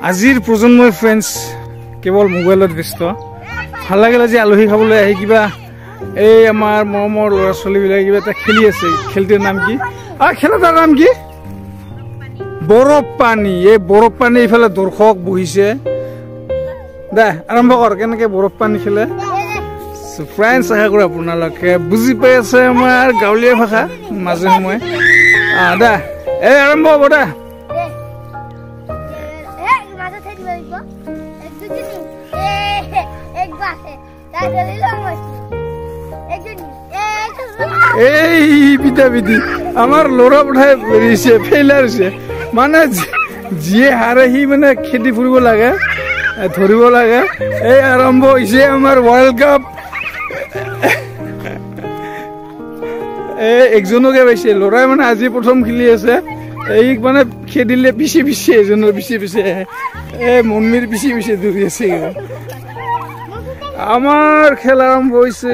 আজিৰ প্ৰজন্মৰ ফ্ৰেণ্ডছ কেৱল মোবাইলত ব্যস্ত ভাল লাগিলে যে আলহী খাবলৈ আহি কিবা এই আমাৰ মৰমৰ ল'ৰা ছোৱালীবিলাক কিবা এটা খেলি আছে খেলটোৰ নাম কি খেলটাৰ নাম কি বৰফ পানী এই বৰফ পানী ইফালে দৰ্শক বহিছে দে আৰম্ভ কৰ কেনেকৈ বৰফ পানী খেলে ফ্ৰেণ্ডছ আশা কৰোঁ আপোনালোকে বুজি পাই আছে আমাৰ গাঁৱলীয়া ভাষা মাজে সময়ে দে এই আৰম্ভ হ'ব দে এই পিতা পিতি আমাৰ ল'ৰা পঠাই বেৰিছে ফেইলাৰ হৈছে মানে যিয়ে হাৰে সি মানে খেদি ফুৰিব লাগে ধৰিব লাগে এই আৰম্ভ হৈছে আমাৰ ৱৰ্ল্ড কাপ একজনকে পাইছে ল'ৰাই মানে আজি প্ৰথম খেলি আছে এই মানে খেদিলে পিছে পিছে এজনৰ পিছে পিছে মন্মিৰ পিছে পিছে দৌৰি আছে আমাৰ খেল আৰম্ভ হৈছে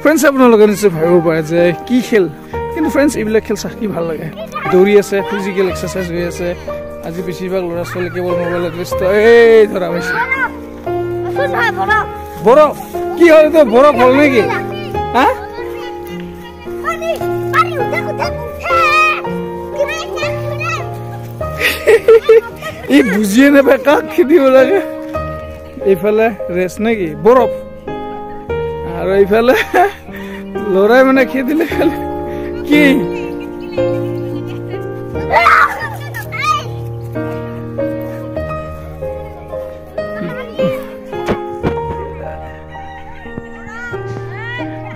ফ্ৰেণ্ডছ আপোনালোকে নিশ্চয় ভাবিব পাৰে যে কি খেল কিন্তু ফ্ৰেণ্ডছ এইবিলাক খেল চাই কি ভাল লাগে দৌৰি আছে ফিজিকেল এক্সাৰচাইজ হৈ আছে আজি বেছিভাগ ল'ৰা ছোৱালী কেৱল মোবাইলত ব্যস্ত এই ধৰা হৈছে বৰফ কি হ'ল এইটো বৰফ হ'ল নেকি হা ই বুজিয়ে নাপায় কাক খেদিব লাগে এইফালে ৰেচ নেকি বৰফ আৰু এইফালে ল'ৰাই মানে খেদিলে খালে কি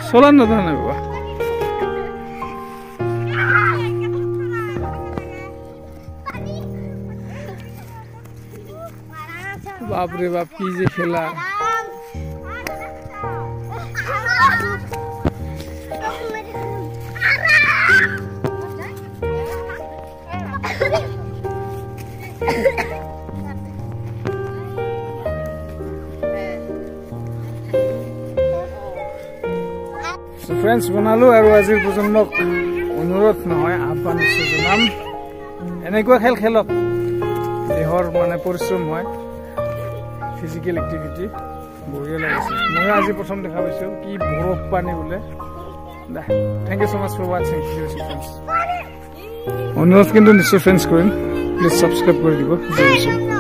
চলান নাজানে বাবা বাপৰে বাপ কি যে খেলা ফ্ৰেণ্ডছ বনালো আৰু আজিৰ প্ৰজন্মক অনুৰোধ নহয় আহ্বান দিছোঁ জনাম এনেকুৱা খেল খেলক দেহৰ মানে পৰিশ্ৰম হয় ফিজিকেল এক্টিভিটি বঢ়িয়া লাগিছে মই আজি প্ৰথম দেখা পাইছোঁ কি বৰফ পানী বোলে দে thank you so' much for ৱাচিং ফ্ৰেণ্ডছ অনুৰোধ কিন্তু নিশ্চয় ফ্ৰেণ্ডছ কৰিম প্লিজ ছাবস্ক্ৰাইব কৰি দিব